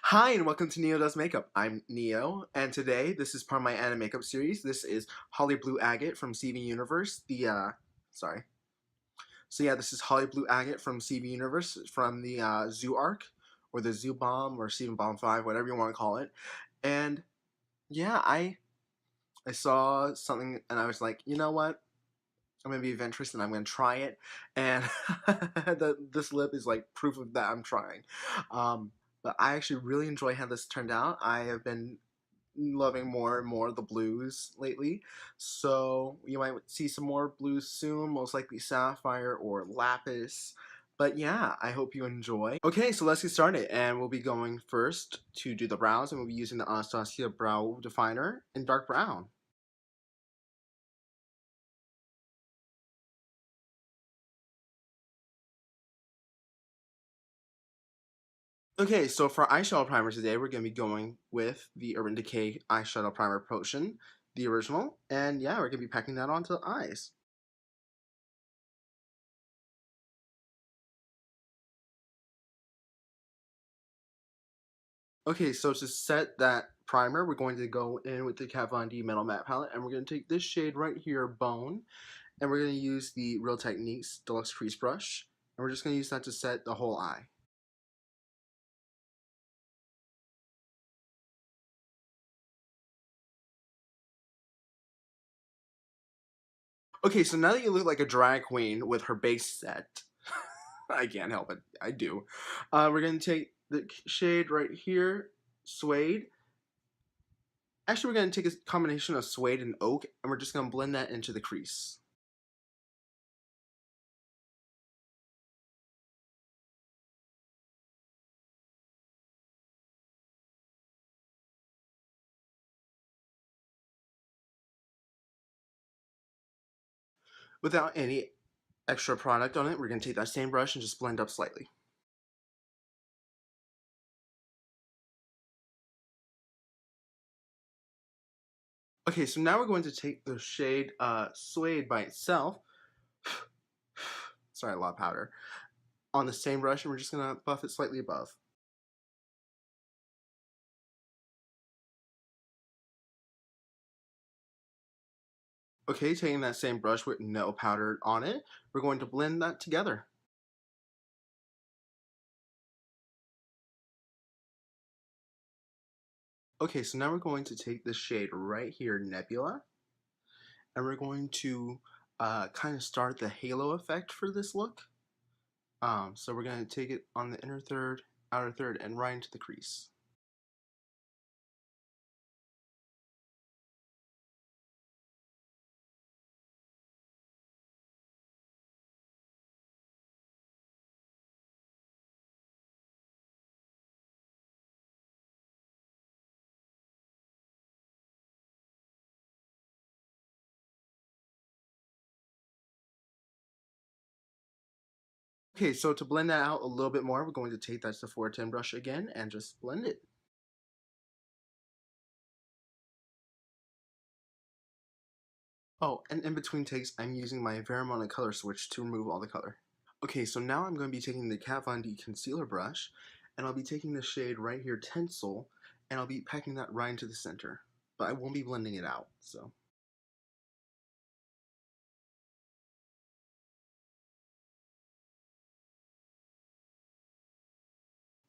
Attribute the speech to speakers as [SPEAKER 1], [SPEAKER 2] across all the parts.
[SPEAKER 1] Hi and welcome to Neo Does Makeup. I'm Neo, and today this is part of my anime makeup series. This is Holly Blue Agate from CV Universe. Sorry. So yeah, this is Holly Blue Agate from CV Universe from the Zoo Arc, or the Zoo Bomb, or Season Bomb 5, whatever you want to call it. And yeah, I saw something and I was like, you know what? I'm gonna be adventurous and I'm gonna try it. And this lip is like proof of that I'm trying. Um, but I actually really enjoy how this turned out. I have been loving more and more of the blues lately. So you might see some more blues soon, most likely Sapphire or Lapis. But yeah, I hope you enjoy. Okay, so let's get started. And we'll be going first to do the brows, and we'll be using the Anastasia Brow Definer in dark brown. Okay, so for eyeshadow primer today, we're going to be going with the Urban Decay Eyeshadow Primer Potion, the original. And yeah, we're going to be packing that onto the eyes. Okay, so to set that primer, we're going to go in with the KVD MetalMatte Palette, and we're going to take this shade right here, Bone, and we're going to use the Real Techniques Deluxe Crease Brush, and we're just going to use that to set the whole eye. Okay, so now that you look like a drag queen with her base set, I can't help it, I do. We're going to take the shade right here, Suede. Actually, we're going to take a combination of Suede and Oak, and we're just going to blend that into the crease. Without any extra product on it, we're going to take that same brush and just blend up slightly. Okay, so now we're going to take the shade Suede by itself. Sorry, a lot of powder. On the same brush, and we're just going to buff it slightly above. Okay, taking that same brush with no powder on it, we're going to blend that together. Okay, so now we're going to take this shade right here, Nebula, and we're going to kind of start the halo effect for this look. So we're going to take it on the inner third, outer third, and right into the crease. Okay, so to blend that out a little bit more, we're going to take that Sephora 10 brush again and just blend it. Oh, and in between takes, I'm using my Veramona color switch to remove all the color. Okay, so now I'm going to be taking the Kat Von D concealer brush, and I'll be taking the shade right here, Tinsel, and I'll be packing that right into the center. But I won't be blending it out, so.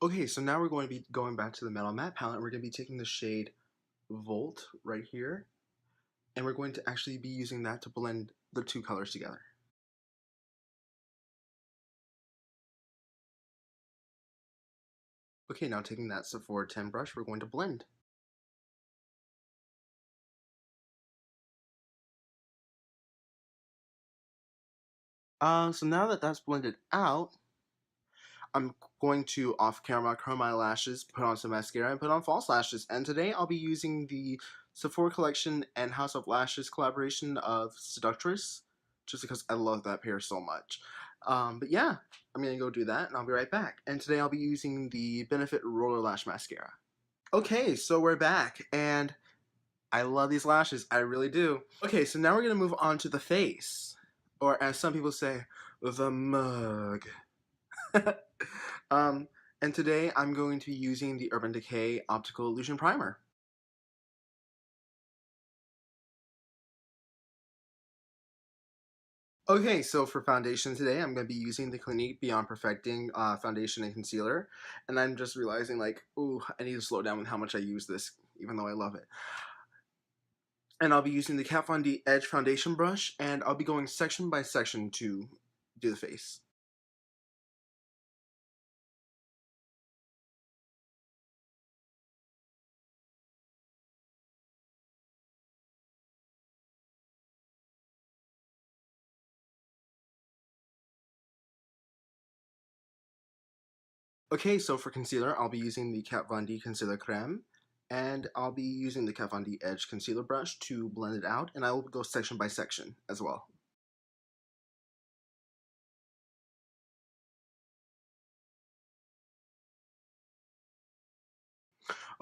[SPEAKER 1] Okay, so now we're going to be going back to the Metal Matte palette, and we're going to be taking the shade Volt right here, and we're going to actually be using that to blend the two colors together. Okay, now taking that Sephora 10 brush, we're going to blend. So now that that's blended out, I'm going to off camera curl my lashes, put on some mascara, and put on false lashes. And today I'll be using the Sephora Collection and House of Lashes collaboration of Seductress, just because I love that pair so much. But yeah, I'm gonna go do that, and I'll be right back. And today I'll be using the Benefit Roller Lash Mascara. Okay, so we're back, and I love these lashes. I really do. Okay, so now we're gonna move on to the face, or as some people say, the mug. um, And today I'm going to be using the Urban Decay Optical Illusion Primer. Okay, so for foundation today, I'm going to be using the Clinique Beyond Perfecting foundation and concealer. And I'm just realizing, like, ooh, I need to slow down with how much I use this, even though I love it. And I'll be using the Kat Von D Edge Foundation brush, and I'll be going section by section to do the face. Okay, so for concealer, I'll be using the Kat Von D Concealer Creme, and I'll be using the Kat Von D Edge Concealer Brush to blend it out, and I will go section by section as well.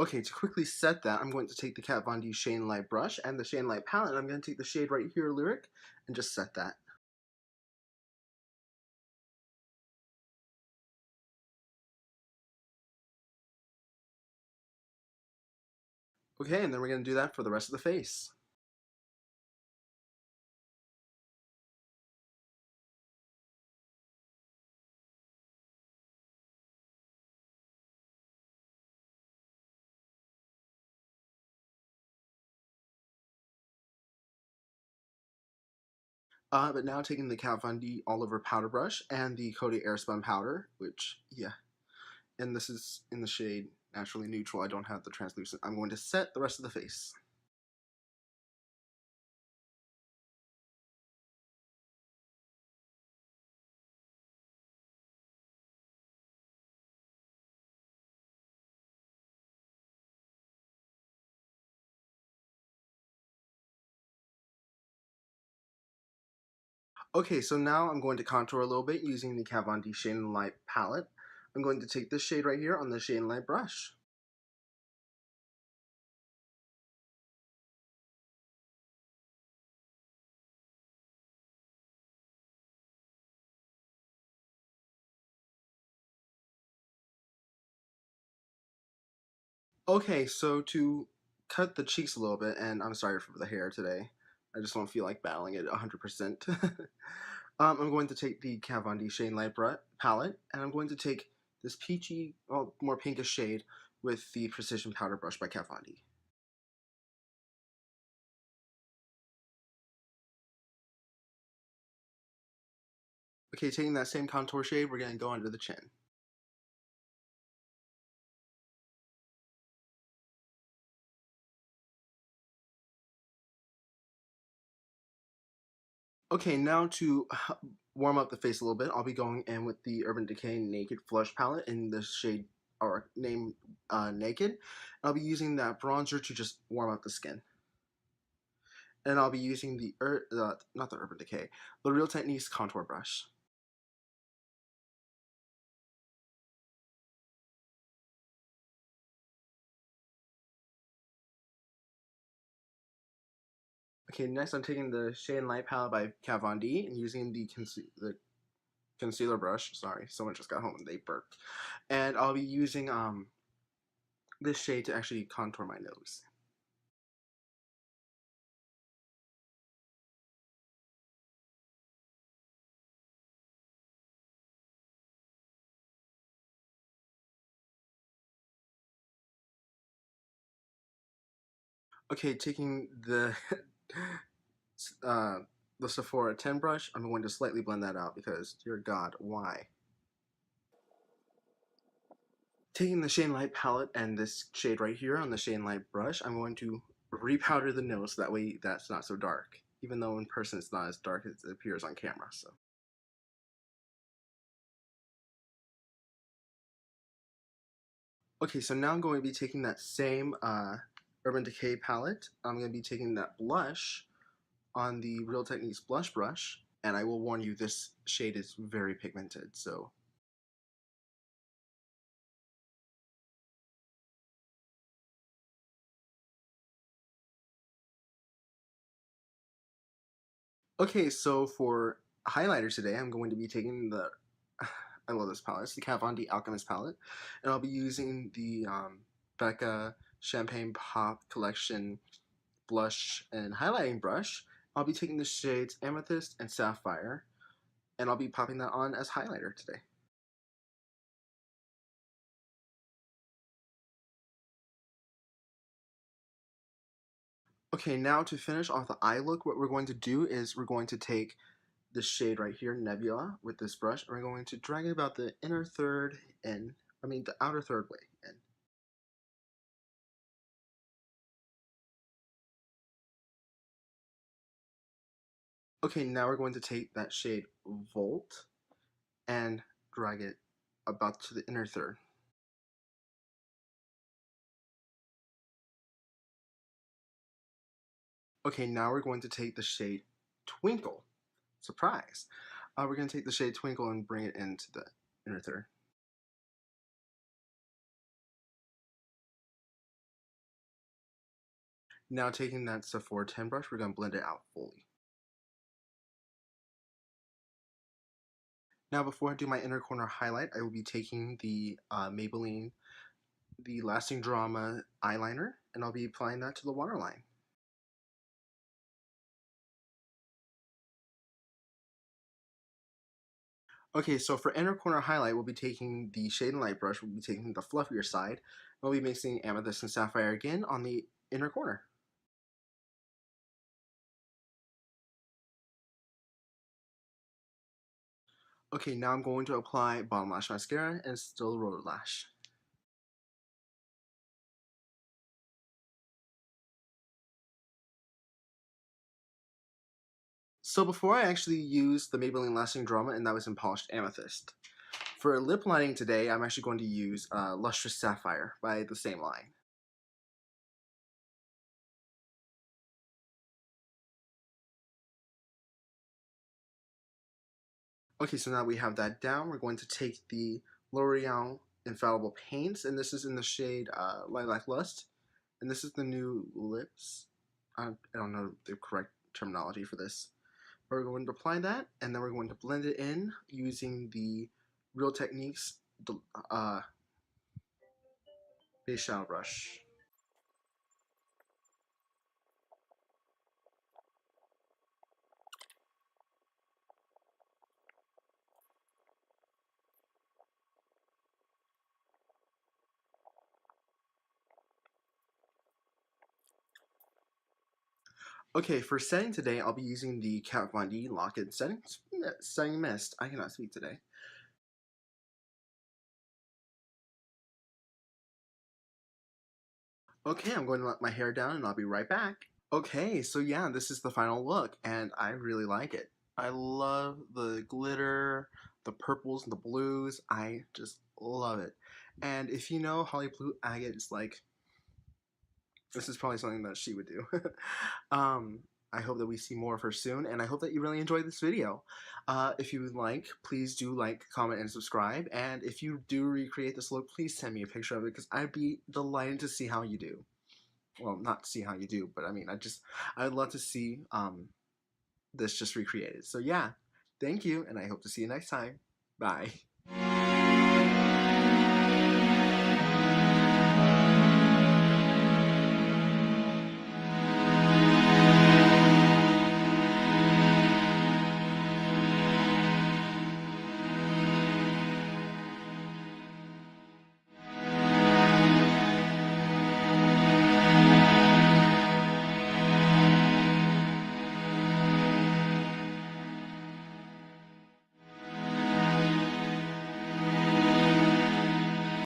[SPEAKER 1] Okay, to quickly set that, I'm going to take the Kat Von D Shade Light brush and the Shade Light palette, and I'm going to take the shade right here, Lyric, and just set that. Okay, and then we're going to do that for the rest of the face. But now taking the Kat Von D All Over Powder Brush and the Coty Airspun Powder, which, yeah, and this is in the shade Naturally Neutral. I don't have the translucent. I'm going to set the rest of the face. Okay, so now I'm going to contour a little bit using the Kat Von D Shade and Light palette. I'm going to take this shade right here on the Shade and Light brush. Okay, so to cut the cheeks a little bit, and I'm sorry for the hair today. I just don't feel like battling it 100%. I'm going to take the Kat Von D Shade and Light palette, and I'm going to take this peachy, well, more pinkish shade with the Precision Powder Brush by Kat Von D. Okay, taking that same contour shade, we're going to go under the chin. Okay, now to warm up the face a little bit, I'll be going in with the Urban Decay Naked Flush palette in the shade or name Naked. I'll be using that bronzer to just warm up the skin. And I'll be using the not the Urban Decay, the Real Techniques contour brush. Okay, next I'm taking the Shade and Light palette by Kat Von D and using the concealer brush. Sorry, someone just got home and they burped. And I'll be using this shade to actually contour my nose. Okay, taking uh, the Sephora 10 brush, I'm going to slightly blend that out because, dear God, why? Taking the Shade and Light palette and this shade right here on the Shade and Light brush, I'm going to repowder the nose so that way that's not so dark. Even though in person it's not as dark as it appears on camera. So, okay, so now I'm going to be taking that same Urban Decay palette. I'm going to be taking that blush on the Real Techniques blush brush, and I will warn you, this shade is very pigmented. So, okay, so for highlighter today, I'm going to be taking the I love this palette. It's the KVD Alchemist palette. And I'll be using the Becca Champagne Pop Collection blush and highlighting brush. I'll be taking the shades Amethyst and Sapphire, and I'll be popping that on as highlighter today. Okay, now to finish off the eye look, what we're going to do is we're going to take the shade right here, Nebula, with this brush, and we're going to drag it about the inner third in, the outer third way in. Okay, now we're going to take that shade Volt and drag it about to the inner third. Okay, now we're going to take the shade Twinkle. Surprise! We're going to take the shade Twinkle and bring it into the inner third. Now taking that Sephora 10 brush, we're going to blend it out fully. Now before I do my inner corner highlight, I will be taking the Maybelline The Lasting Drama eyeliner, and I'll be applying that to the waterline. Okay, so for inner corner highlight, we'll be taking the Shade and Light brush, we'll be taking the fluffier side, we'll be mixing Amethyst and Sapphire again on the inner corner. Okay, now I'm going to apply Bottom Lash Mascara and Still Roller Lash. So before I actually used the Maybelline Lasting Drama, and that was in Polished Amethyst. For lip lining today, I'm actually going to use Lustrous Sapphire by the same line. Okay, so now we have that down. We're going to take the L'Oreal Infallible Paints, and this is in the shade Lilac Lust, and this is the new lips. I don't know the correct terminology for this. We're going to apply that, and then we're going to blend it in using the Real Techniques base shadow brush. Okay, for setting today, I'll be using the Kat Von D Lock-In setting mist. I cannot speak today. Okay, I'm going to let my hair down and I'll be right back. Okay, so yeah, this is the final look and I really like it. I love the glitter, the purples and the blues. I just love it. And if you know Holly Blue Agate is like, this is probably something that she would do. I hope that we see more of her soon, and I hope that you really enjoyed this video. If you would like, please do like, comment, and subscribe. And if you do recreate this look, please send me a picture of it, because I'd be delighted to see how you do. Well, not to see how you do, but I mean, I'd love to see this just recreated. So yeah, thank you, and I hope to see you next time. Bye.